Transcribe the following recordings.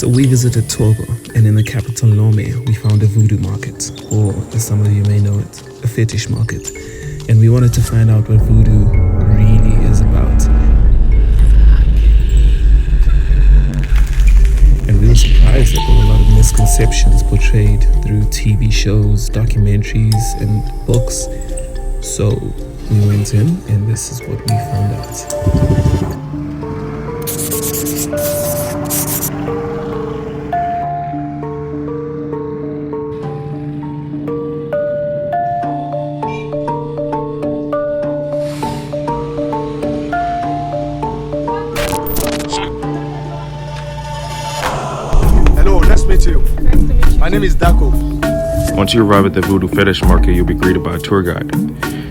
So we visited Togo, and in the capital Lomé, we found a voodoo market, or as some of you may know it, a fetish market. And we wanted to find out what voodoo really is about. And we were surprised that there were a lot of misconceptions portrayed through TV shows, documentaries, and books. So we went in, and this is what we found out. My name is Dako. Once you arrive at the Voodoo Fetish Market, you'll be greeted by a tour guide.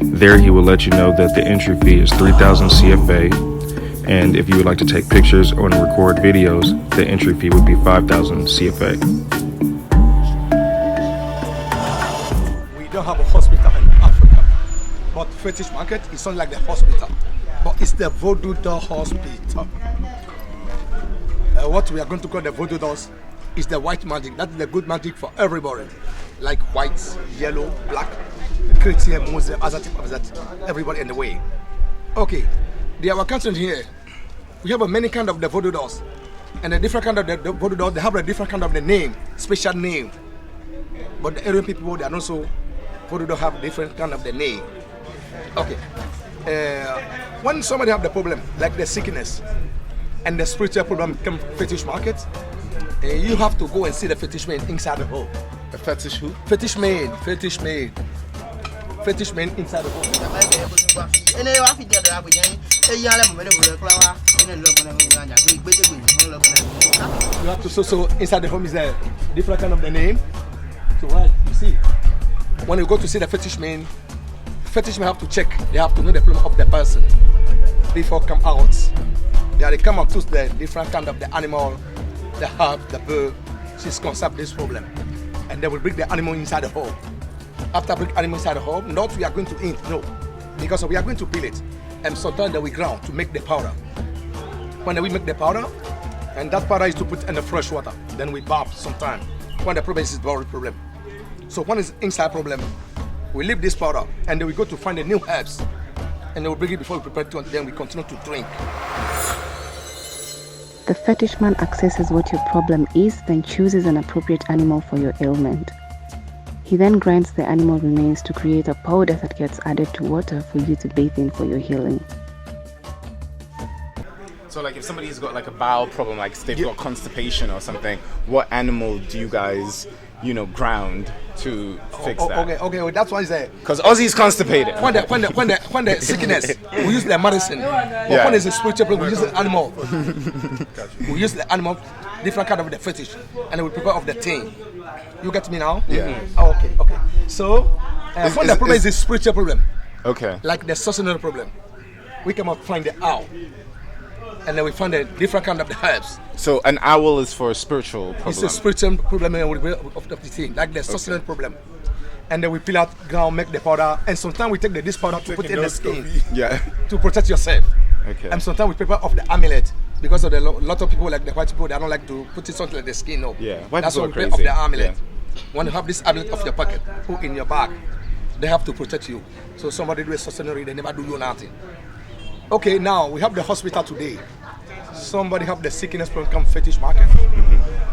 There, he will let you know that the entry fee is 3,000 CFA, and if you would like to take pictures or record videos, the entry fee would be 5,000 CFA. We don't have a hospital in Africa, but Fetish Market is not like the hospital, but it's the Voodoo Doll Hospital. What we are going to call the Voodoo Dolls is the white magic. That's the good magic for everybody. Like white, yellow, black, Christian, Muslim, other type of that. Everybody in the way. Okay, our country here, we have a many kind of the voodoo dolls. And the different kind of the voodoo dolls, they have a different kind of the name, special name. But the Arab people, they are also, voodoo dolls have different kind of the name. Okay, when somebody have the problem, like the sickness, and the spiritual problem come fetish market, you have to go and see the fetish man inside the hole. The fetish who? Fetish man. Fetish man inside the hole. You have to so inside the home is a different kind of the name. So right, you see, when you go to see the fetish man have to check. They have to know the problem of the person before come out. They come out to the different kind of the animal. The herb, the bird, she's concept this problem. And they will bring the animal inside the hole. After bring animal inside the hole, not we are going to eat, no. Because we are going to peel it. And sometimes we ground to make the powder. When we make the powder, and that powder is to put in the fresh water. Then we bath sometime. When the problem is body problem. So when it's inside problem, we leave this powder and then we go to find the new herbs. And then we bring it before we prepare it, and then we continue to drink. The fetish man assesses what your problem is, then chooses an appropriate animal for your ailment. He then grinds the animal remains to create a powder that gets added to water for you to bathe in for your healing. So like if somebody's got like a bowel problem, like they've got constipation or something, what animal do you guys, ground to fix that? Okay, well, that's why it's there. Because Ozzy's constipated. When the sickness, we use the medicine. But when it's a spiritual problem, we use the animal. We use the animal, different kind of the fetish, and we prepare of the thing. You get me now? Yeah. Oh, okay. So when the problem is a spiritual problem, okay, like the sustainable problem, we come up find the owl. And then we find a different kind of the herbs. So an owl is for a spiritual problem? It's a spiritual problem of the thing, like the sustenance problem. And then we peel out ground, make the powder, and sometimes we take this powder to put in the skin. Yeah. To protect yourself. Okay. And sometimes we prepare of the amulet. Because of the lot of people, like the white people, they don't like to put it something like the skin. No. Yeah. That's why we prepare of the amulet. Yeah. When you have this amulet of your pocket, put in your bag, they have to protect you. So somebody do a sustenance, they never do you nothing. Okay, now we have the hospital today. Somebody have the sickness problem come fetish market.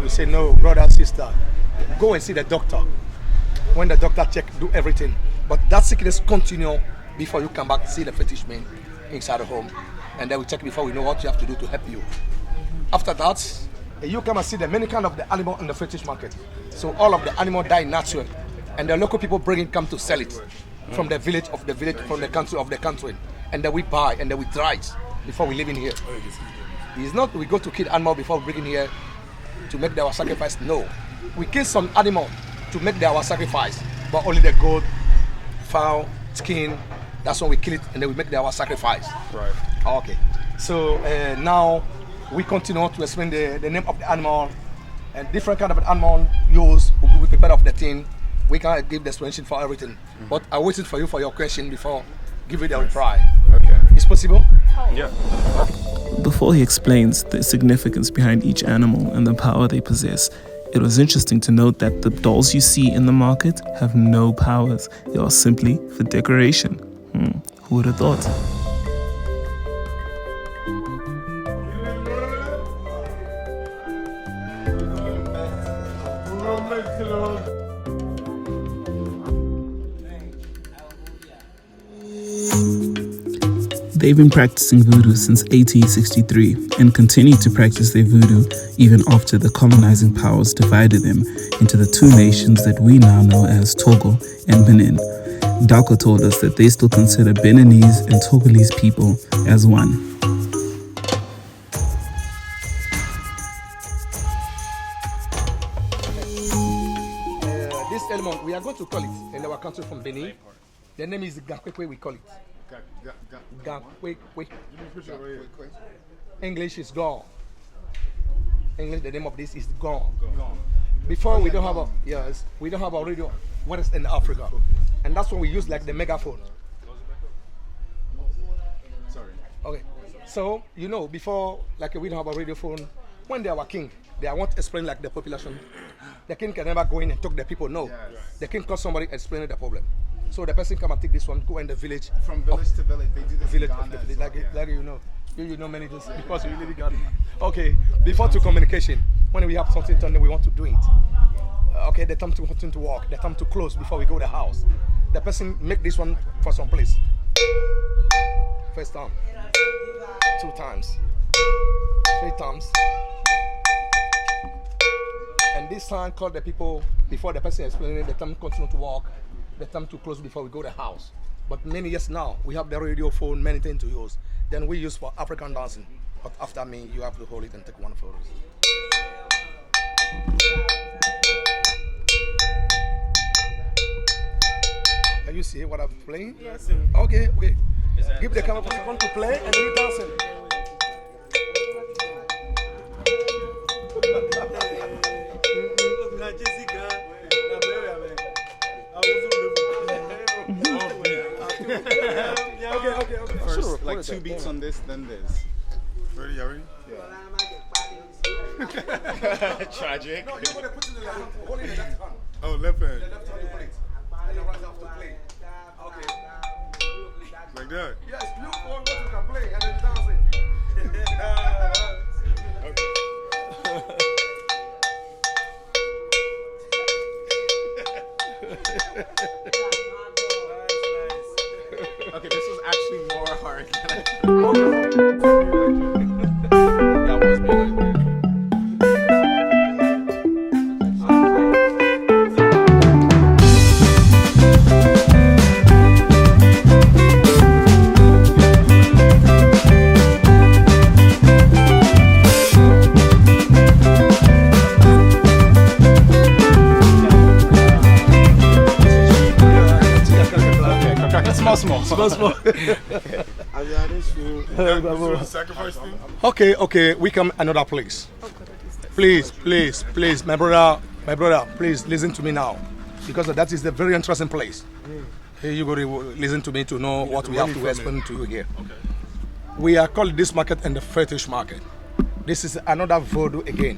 We say, no, brother, sister, go and see the doctor. When the doctor check, do everything. But that sickness continue before you come back, see the fetish man inside the home. And then we check before we know what you have to do to help you. After that, you come and see the many kind of the animal in the fetish market. So all of the animal die natural. And the local people bring it, come to sell it. From the village, from the country. And then we buy and then we dry it before we live in here. It's not we go to kill animal before we bring in here to make our sacrifice. No. We kill some animal to make our sacrifice. But only the goat, fowl, skin, that's when we kill it and then we make our sacrifice. Right. Okay. So now we continue to explain the name of the animal and different kind of animal used. We prepare of the thing. We can't give the explanation for everything. But I waited for you for your question before give you the reply. Okay. It's possible? Yeah. Before he explains the significance behind each animal and the power they possess, it was interesting to note that the dolls you see in the market have no powers. They are simply for decoration. Who would have thought? They've been practicing voodoo since 1863 and continue to practice their voodoo even after the colonizing powers divided them into the two nations that we now know as Togo and Benin. Dako told us that they still consider Beninese and Togolese people as one. This element, we are going to call it in our country from Benin. The name is Gakwekwe, we call it. Gakwekwe. English is gone. English, the name of this is gone. Before we don't have a radio. What is in Africa? And that's when we use like the megaphone. Sorry. Okay. So, before like we don't have a radio phone, when they are king, they want to explain like the population. The king can never go in and talk to the people. No. Yes. The king calls somebody explaining the problem. So the person come and take this one, go in the village. From village to village, they do this village, in Ghana like you know many things because we live in Ghana. Okay, before to communication, when we have something done, we want to do it. Okay, the time to walk, the time to close before we go to the house. The person make this one for some place. First time, 2 times, 3 times. And this time call the people before the person explaining the time continue to walk. The time to close before we go to the house. But many years now, we have the radio phone, many things to use. Then we use for African dancing. But after me, you have to hold it and take one photo. Can you see what I'm playing? Yes. Okay. Give the camera for someone to play and then you dancing. Okay. First, Sure, like 2 beats on this, then this. Ready? Y'all ready? Yeah. Tragic. No, you're going to put it in the left hand, hold it in the left hand. Oh, left hand. The left hand you put it. And the right hand to play. Okay. Like that? Yes, you all what you can play and then dancing. Okay, this was actually more hard than I thought. That was better. Small. Sacrifice thing? Okay, we come another place. Please, my brother, please listen to me now. Because that is a very interesting place. Here you go to listen to me to know what we have to explain to you here. Okay. We are called this market and the fetish market. This is another voodoo again.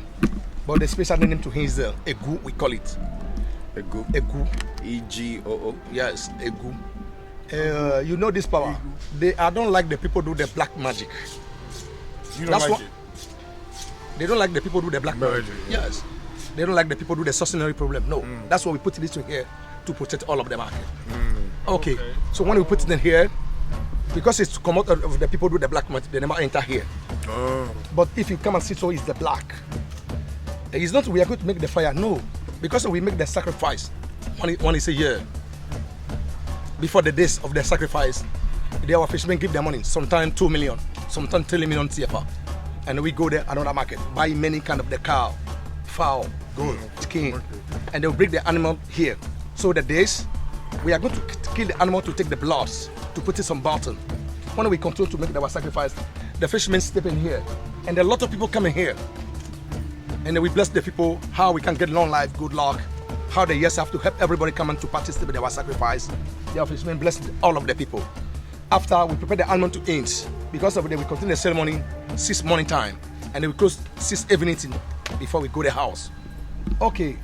But the special name to him is Egu, we call it. Egu. E-G-O-O. Yes, Egu. You know this power. I don't like the people do the black magic. You don't like it? They don't like the people do the black magic. Yeah. Yes. They don't like the people do the sorcery problem. No. That's why we put this in here to protect all of the market. Okay. So when we put it in here, because it's to come out of the people do the black magic, they never enter here. But if you come and see, so it's the black. It's not we are going to make the fire. No. Because we make the sacrifice when it's a year. Before the days of the sacrifice, our fishermen give their money, sometimes 2 million, sometimes 3 million CFA. And we go there, another market, buy many kind of the cow, fowl, goat, chicken, and they'll bring the animal here. So the days, we are going to kill the animal to take the bloods, to put it some bottle. When we continue to make our sacrifice, the fishermen step in here, and a lot of people come in here. And then we bless the people, how we can get long life, good luck, how the years have to help everybody come in to participate in our sacrifice. The fishermen bless all of the people. after we prepare the animal to eat, because of the we continue the ceremony 6 morning time, and then we close 6 evening before we go to the house. Okay,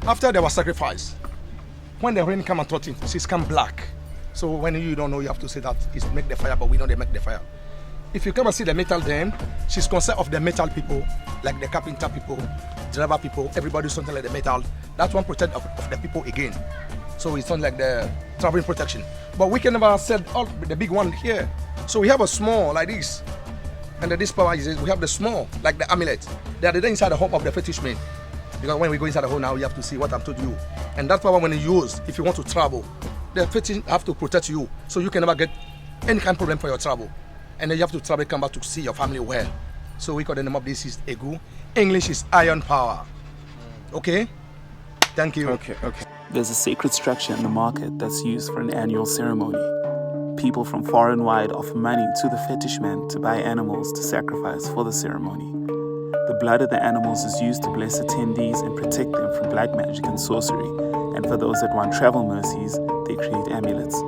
after there was sacrifice, when the rain come and 13, she's come black. So when you don't know, you have to say that it's make the fire, but we know they make the fire. If you come and see the metal then, she's concerned of the metal people, like the carpenter people, driver people, everybody something like the metal. That's one protect of the people again. So it's not like the traveling protection. But we can never sell all the big one here. So we have a small like this. And this power is we have the small, like the amulet. They are inside the home of the fetish man. Because when we go inside the home now, you have to see what I've told you. And that power when you use, if you want to travel, the fetish have to protect you. So you can never get any kind of problem for your travel. And then you have to travel, come back to see your family well. So we call the name of this is Egu. English is iron power. Okay? Thank you. Okay. There's a sacred structure in the market that's used for an annual ceremony. People from far and wide offer money to the fetish men to buy animals to sacrifice for the ceremony. The blood of the animals is used to bless attendees and protect them from black magic and sorcery. And for those that want travel mercies, they create amulets.